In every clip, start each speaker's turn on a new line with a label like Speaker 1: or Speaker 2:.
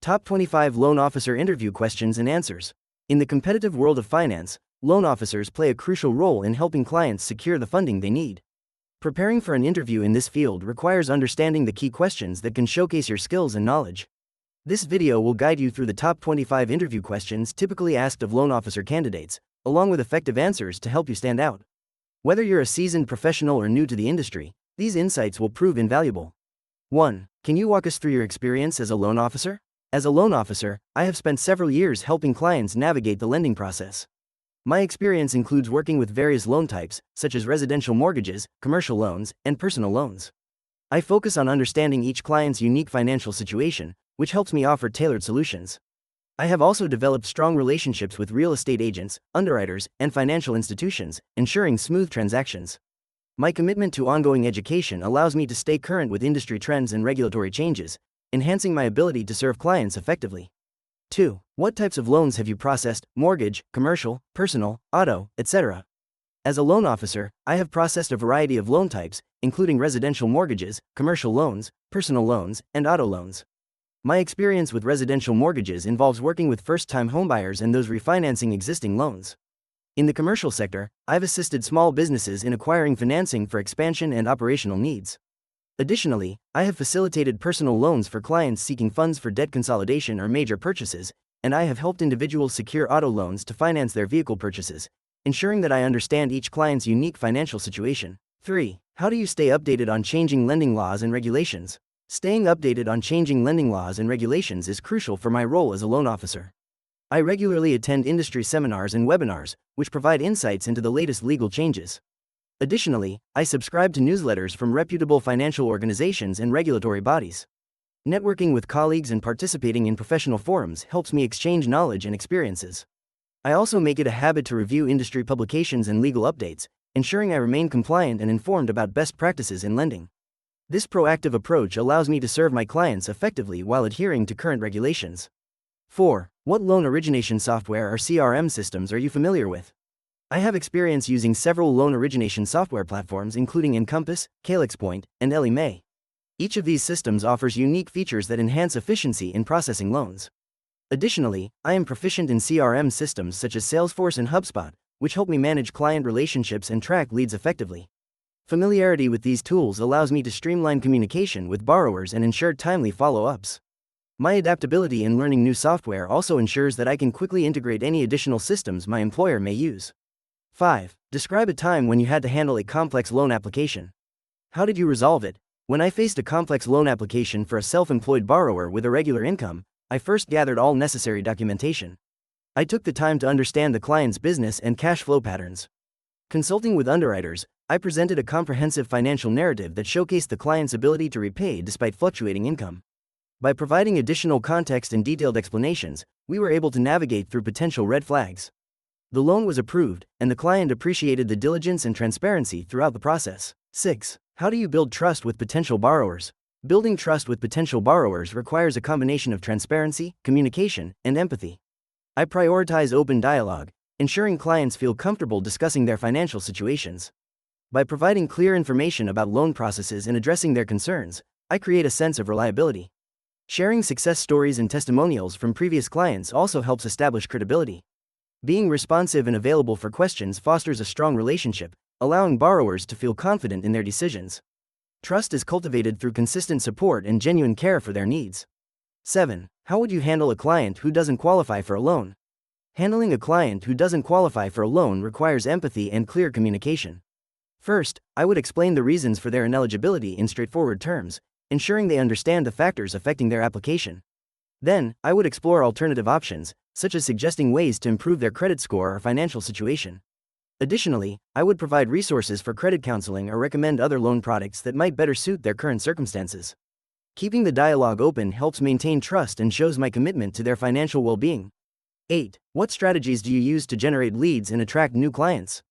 Speaker 1: Top 25 Loan Officer Interview Questions and Answers. In the competitive world of finance, loan officers play a crucial role in helping clients secure the funding they need. Preparing for an interview in this field requires understanding the key questions that can showcase your skills and knowledge. This video will guide you through the top 25 interview questions typically asked of loan officer candidates, along with effective answers to help you stand out. Whether you're a seasoned professional or new to the industry, these insights will prove invaluable. 1. Can you walk us through your experience as a loan officer? As a loan officer, I have spent several years helping clients navigate the lending process. My experience includes working with various loan types, such as residential mortgages, commercial loans, and personal loans. I focus on understanding each client's unique financial situation, which helps me offer tailored solutions. I have also developed strong relationships with real estate agents, underwriters, and financial institutions, ensuring smooth transactions. My commitment to ongoing education allows me to stay current with industry trends and regulatory changes, enhancing my ability to serve clients effectively. 2. What types of loans have you processed? Mortgage, commercial, personal, auto, etc. As a loan officer, I have processed a variety of loan types, including residential mortgages, commercial loans, personal loans, and auto loans. My experience with residential mortgages involves working with first-time homebuyers and those refinancing existing loans. In the commercial sector, I've assisted small businesses in acquiring financing for expansion and operational needs. Additionally, I have facilitated personal loans for clients seeking funds for debt consolidation or major purchases, and I have helped individuals secure auto loans to finance their vehicle purchases, ensuring that I understand each client's unique financial situation. 3. How do you stay updated on changing lending laws and regulations? Staying updated on changing lending laws and regulations is crucial for my role as a loan officer. I regularly attend industry seminars and webinars, which provide insights into the latest legal changes. Additionally, I subscribe to newsletters from reputable financial organizations and regulatory bodies. Networking with colleagues and participating in professional forums helps me exchange knowledge and experiences. I also make it a habit to review industry publications and legal updates, ensuring I remain compliant and informed about best practices in lending. This proactive approach allows me to serve my clients effectively while adhering to current regulations. 4. What loan origination software or CRM systems are you familiar with? I have experience using several loan origination software platforms including Encompass, CalixPoint, and Ellie Mae. Each of these systems offers unique features that enhance efficiency in processing loans. Additionally, I am proficient in CRM systems such as Salesforce and HubSpot, which help me manage client relationships and track leads effectively. Familiarity with these tools allows me to streamline communication with borrowers and ensure timely follow-ups. My adaptability in learning new software also ensures that I can quickly integrate any additional systems my employer may use. 5. Describe a time when you had to handle a complex loan application. How did you resolve it? When I faced a complex loan application for a self-employed borrower with irregular income, I first gathered all necessary documentation. I took the time to understand the client's business and cash flow patterns. Consulting with underwriters, I presented a comprehensive financial narrative that showcased the client's ability to repay despite fluctuating income. By providing additional context and detailed explanations, we were able to navigate through potential red flags. The loan was approved, and the client appreciated the diligence and transparency throughout the process. 6. How do you build trust with potential borrowers? Building trust with potential borrowers requires a combination of transparency, communication, and empathy. I prioritize open dialogue, ensuring clients feel comfortable discussing their financial situations. By providing clear information about loan processes and addressing their concerns, I create a sense of reliability. Sharing success stories and testimonials from previous clients also helps establish credibility. Being responsive and available for questions fosters a strong relationship, allowing borrowers to feel confident in their decisions. Trust is cultivated through consistent support and genuine care for their needs. 7. How would you handle a client who doesn't qualify for a loan? Handling a client who doesn't qualify for a loan requires empathy and clear communication. First, I would explain the reasons for their ineligibility in straightforward terms, ensuring they understand the factors affecting their application. Then, I would explore alternative options, such as suggesting ways to improve their credit score or financial situation. Additionally, I would provide resources for credit counseling or recommend other loan products that might better suit their current circumstances. Keeping the dialogue open helps maintain trust and shows my commitment to their financial well-being. 8. What strategies do you use to generate leads and attract new clients?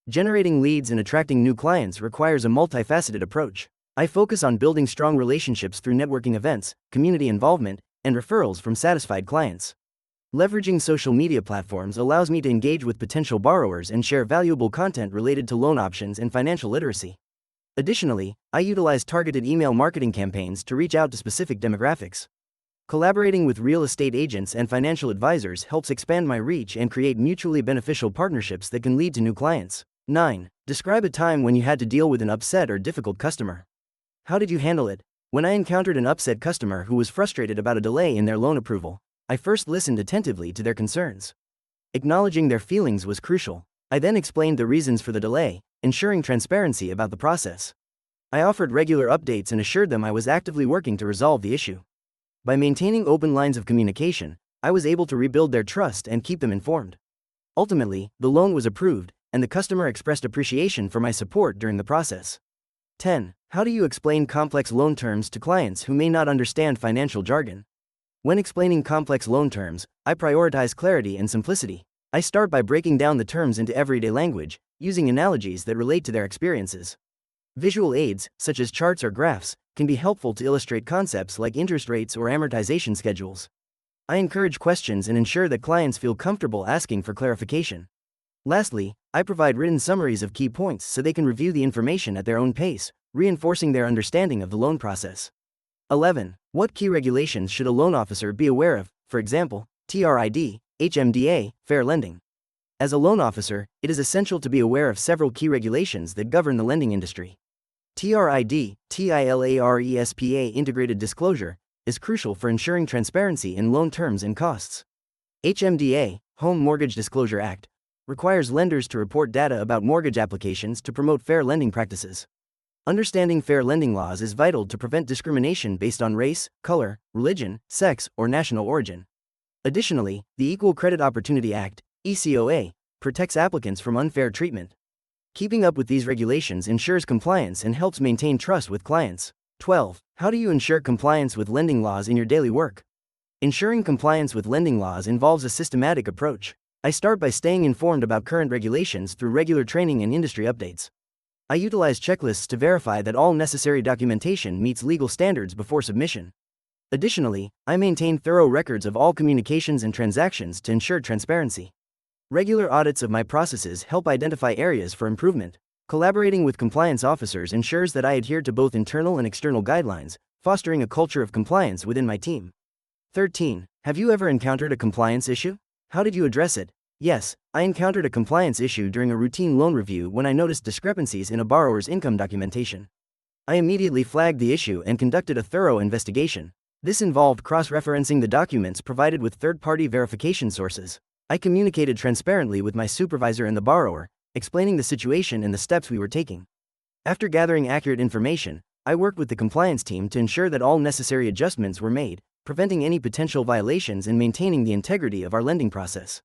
Speaker 1: Generating leads and attracting new clients requires a multifaceted approach. I focus on building strong relationships through networking events, community involvement, and referrals from satisfied clients. Leveraging social media platforms allows me to engage with potential borrowers and share valuable content related to loan options and financial literacy. Additionally, I utilize targeted email marketing campaigns to reach out to specific demographics. Collaborating with real estate agents and financial advisors helps expand my reach and create mutually beneficial partnerships that can lead to new clients. 9. Describe a time when you had to deal with an upset or difficult customer. How did you handle it? When I encountered an upset customer who was frustrated about a delay in their loan approval, I first listened attentively to their concerns. Acknowledging their feelings was crucial. I then explained the reasons for the delay, ensuring transparency about the process. I offered regular updates and assured them I was actively working to resolve the issue. By maintaining open lines of communication, I was able to rebuild their trust and keep them informed. Ultimately, the loan was approved, and the customer expressed appreciation for my support during the process. 10. How do you explain complex loan terms to clients who may not understand financial jargon? When explaining complex loan terms, I prioritize clarity and simplicity. I start by breaking down the terms into everyday language, using analogies that relate to their experiences. Visual aids, such as charts or graphs, can be helpful to illustrate concepts like interest rates or amortization schedules. I encourage questions and ensure that clients feel comfortable asking for clarification. Lastly, I provide written summaries of key points so they can review the information at their own pace, reinforcing their understanding of the loan process. 11. What key regulations should a loan officer be aware of, for example, TRID, HMDA, fair lending? As a loan officer, it is essential to be aware of several key regulations that govern the lending industry. TRID, TILARESPA integrated disclosure, is crucial for ensuring transparency in loan terms and costs. HMDA, Home Mortgage Disclosure Act, requires lenders to report data about mortgage applications to promote fair lending practices. Understanding fair lending laws is vital to prevent discrimination based on race, color, religion, sex, or national origin. Additionally, the Equal Credit Opportunity Act, ECOA, protects applicants from unfair treatment. Keeping up with these regulations ensures compliance and helps maintain trust with clients. 12. How do you ensure compliance with lending laws in your daily work? Ensuring compliance with lending laws involves a systematic approach. I start by staying informed about current regulations through regular training and industry updates. I utilize checklists to verify that all necessary documentation meets legal standards before submission. Additionally, I maintain thorough records of all communications and transactions to ensure transparency. Regular audits of my processes help identify areas for improvement. Collaborating with compliance officers ensures that I adhere to both internal and external guidelines, fostering a culture of compliance within my team. 13. Have you ever encountered a compliance issue? How did you address it? Yes, I encountered a compliance issue during a routine loan review when I noticed discrepancies in a borrower's income documentation. I immediately flagged the issue and conducted a thorough investigation. This involved cross-referencing the documents provided with third-party verification sources. I communicated transparently with my supervisor and the borrower, explaining the situation and the steps we were taking. After gathering accurate information, I worked with the compliance team to ensure that all necessary adjustments were made, preventing any potential violations and maintaining the integrity of our lending process.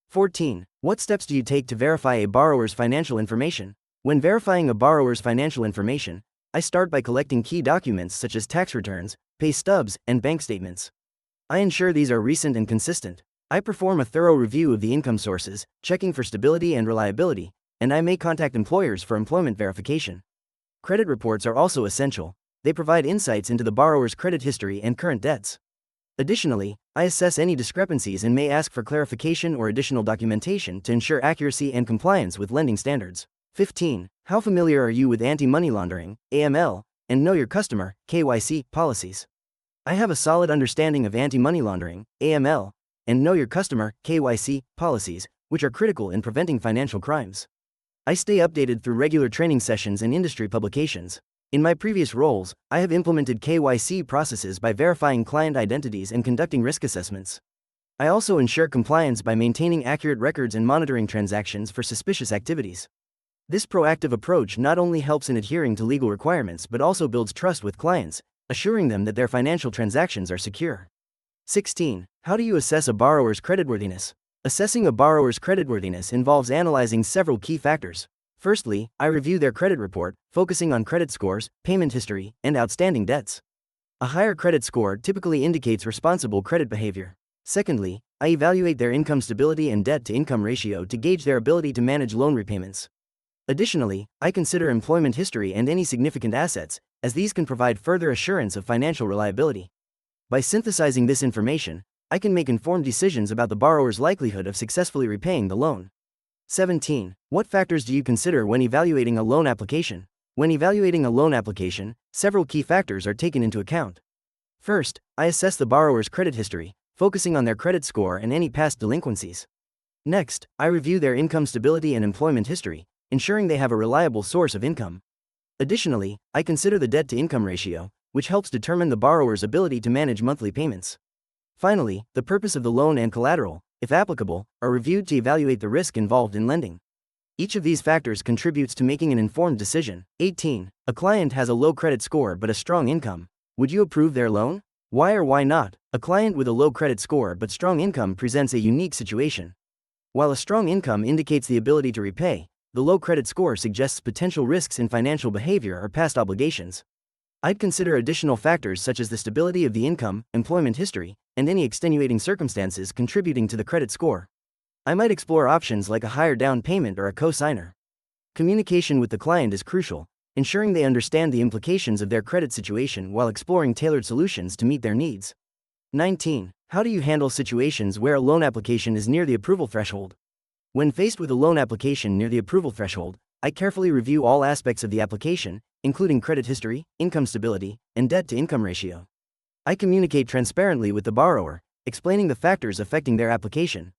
Speaker 1: 14. What steps do you take to verify a borrower's financial information? When verifying a borrower's financial information, I start by collecting key documents such as tax returns, pay stubs, and bank statements. I ensure these are recent and consistent. I perform a thorough review of the income sources, checking for stability and reliability, and I may contact employers for employment verification. Credit reports are also essential. They provide insights into the borrower's credit history and current debts. Additionally, I assess any discrepancies and may ask for clarification or additional documentation to ensure accuracy and compliance with lending standards. 15. How familiar are you with anti-money laundering, AML, and Know Your Customer, KYC, policies? I have a solid understanding of anti-money laundering, AML, and Know Your Customer, KYC, policies, which are critical in preventing financial crimes. I stay updated through regular training sessions and industry publications. In my previous roles, I have implemented KYC processes by verifying client identities and conducting risk assessments. I also ensure compliance by maintaining accurate records and monitoring transactions for suspicious activities. This proactive approach not only helps in adhering to legal requirements but also builds trust with clients, assuring them that their financial transactions are secure. 16. How do you assess a borrower's creditworthiness? Assessing a borrower's creditworthiness involves analyzing several key factors. Firstly, I review their credit report, focusing on credit scores, payment history, and outstanding debts. A higher credit score typically indicates responsible credit behavior. Secondly, I evaluate their income stability and debt-to-income ratio to gauge their ability to manage loan repayments. Additionally, I consider employment history and any significant assets, as these can provide further assurance of financial reliability. By synthesizing this information, I can make informed decisions about the borrower's likelihood of successfully repaying the loan. 17. What factors do you consider when evaluating a loan application? When evaluating a loan application, several key factors are taken into account. First, I assess the borrower's credit history, focusing on their credit score and any past delinquencies. Next, I review their income stability and employment history, ensuring they have a reliable source of income. Additionally, I consider the debt-to-income ratio, which helps determine the borrower's ability to manage monthly payments. Finally, the purpose of the loan and collateral, if applicable, are reviewed to evaluate the risk involved in lending. Each of these factors contributes to making an informed decision. 18. A client has a low credit score but a strong income. Would you approve their loan? Why or why not? A client with a low credit score but strong income presents a unique situation. While a strong income indicates the ability to repay, the low credit score suggests potential risks in financial behavior or past obligations. I'd consider additional factors such as the stability of the income, employment history, and any extenuating circumstances contributing to the credit score. I might explore options like a higher down payment or a co-signer. Communication with the client is crucial, ensuring they understand the implications of their credit situation while exploring tailored solutions to meet their needs. 19. How do you handle situations where a loan application is near the approval threshold? When faced with a loan application near the approval threshold, I carefully review all aspects of the application, including credit history, income stability, and debt-to-income ratio. I communicate transparently with the borrower, explaining the factors affecting their application.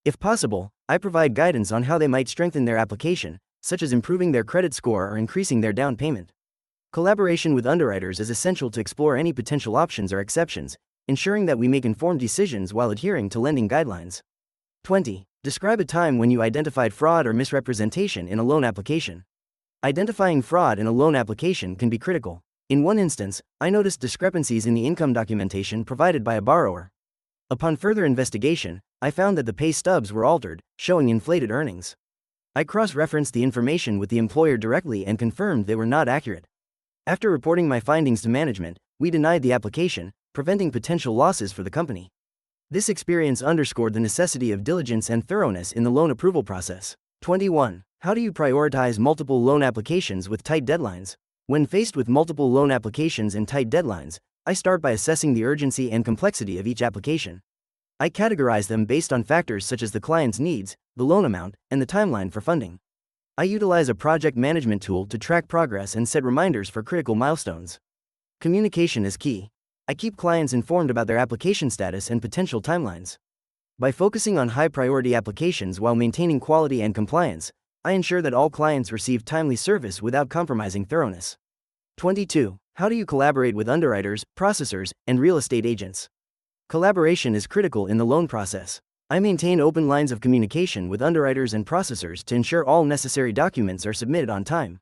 Speaker 1: If possible, I provide guidance on how they might strengthen their application, such as improving their credit score or increasing their down payment. Collaboration with underwriters is essential to explore any potential options or exceptions, ensuring that we make informed decisions while adhering to lending guidelines. 20. Describe a time when you identified fraud or misrepresentation in a loan application. Identifying fraud in a loan application can be critical. In one instance, I noticed discrepancies in the income documentation provided by a borrower. Upon further investigation, I found that the pay stubs were altered, showing inflated earnings. I cross-referenced the information with the employer directly and confirmed they were not accurate. After reporting my findings to management, we denied the application, preventing potential losses for the company. This experience underscored the necessity of diligence and thoroughness in the loan approval process. 21. How do you prioritize multiple loan applications with tight deadlines? When faced with multiple loan applications and tight deadlines, I start by assessing the urgency and complexity of each application. I categorize them based on factors such as the client's needs, the loan amount, and the timeline for funding. I utilize a project management tool to track progress and set reminders for critical milestones. Communication is key. I keep clients informed about their application status and potential timelines. By focusing on high-priority applications while maintaining quality and compliance, I ensure that all clients receive timely service without compromising thoroughness. 22. How do you collaborate with underwriters, processors, and real estate agents? Collaboration is critical in the loan process. I maintain open lines of communication with underwriters and processors to ensure all necessary documents are submitted on time.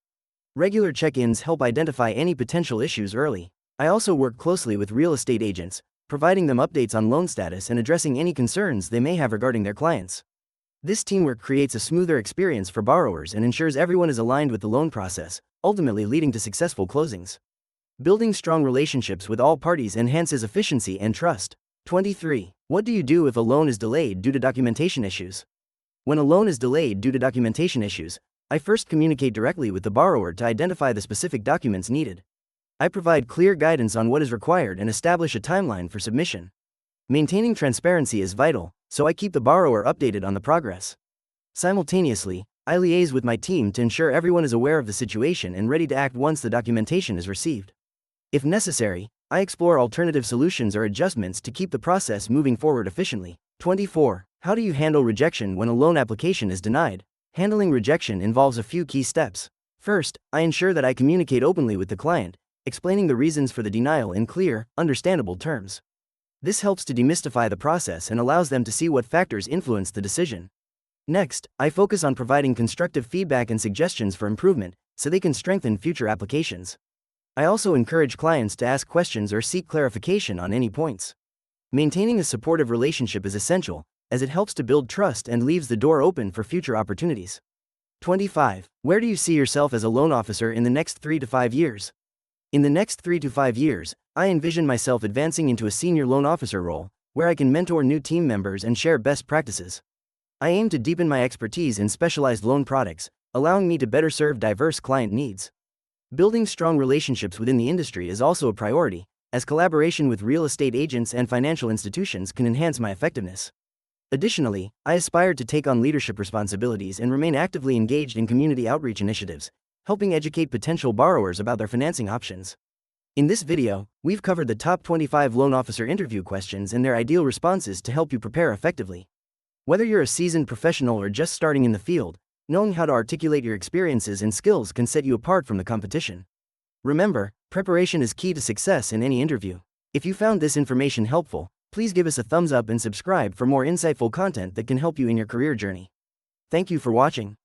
Speaker 1: Regular check-ins help identify any potential issues early. I also work closely with real estate agents, providing them updates on loan status and addressing any concerns they may have regarding their clients. This teamwork creates a smoother experience for borrowers and ensures everyone is aligned with the loan process, ultimately leading to successful closings. Building strong relationships with all parties enhances efficiency and trust. 23. What do you do if a loan is delayed due to documentation issues? When a loan is delayed due to documentation issues, I first communicate directly with the borrower to identify the specific documents needed. I provide clear guidance on what is required and establish a timeline for submission. Maintaining transparency is vital, so I keep the borrower updated on the progress. Simultaneously, I liaise with my team to ensure everyone is aware of the situation and ready to act once the documentation is received. If necessary, I explore alternative solutions or adjustments to keep the process moving forward efficiently. 24. How do you handle rejection when a loan application is denied? Handling rejection involves a few key steps. First, I ensure that I communicate openly with the client, explaining the reasons for the denial in clear, understandable terms. This helps to demystify the process and allows them to see what factors influence the decision. Next, I focus on providing constructive feedback and suggestions for improvement, so they can strengthen future applications. I also encourage clients to ask questions or seek clarification on any points. Maintaining a supportive relationship is essential, as it helps to build trust and leaves the door open for future opportunities. 25. Where do you see yourself as a loan officer in the next 3 to 5 years? In the next 3 to 5 years, I envision myself advancing into a senior loan officer role, where I can mentor new team members and share best practices. I aim to deepen my expertise in specialized loan products, allowing me to better serve diverse client needs. Building strong relationships within the industry is also a priority, as collaboration with real estate agents and financial institutions can enhance my effectiveness. Additionally, I aspire to take on leadership responsibilities and remain actively engaged in community outreach initiatives, helping educate potential borrowers about their financing options. In this video, we've covered the top 25 loan officer interview questions and their ideal responses to help you prepare effectively. Whether you're a seasoned professional or just starting in the field, knowing how to articulate your experiences and skills can set you apart from the competition. Remember, preparation is key to success in any interview. If you found this information helpful, please give us a thumbs up and subscribe for more insightful content that can help you in your career journey. Thank you for watching.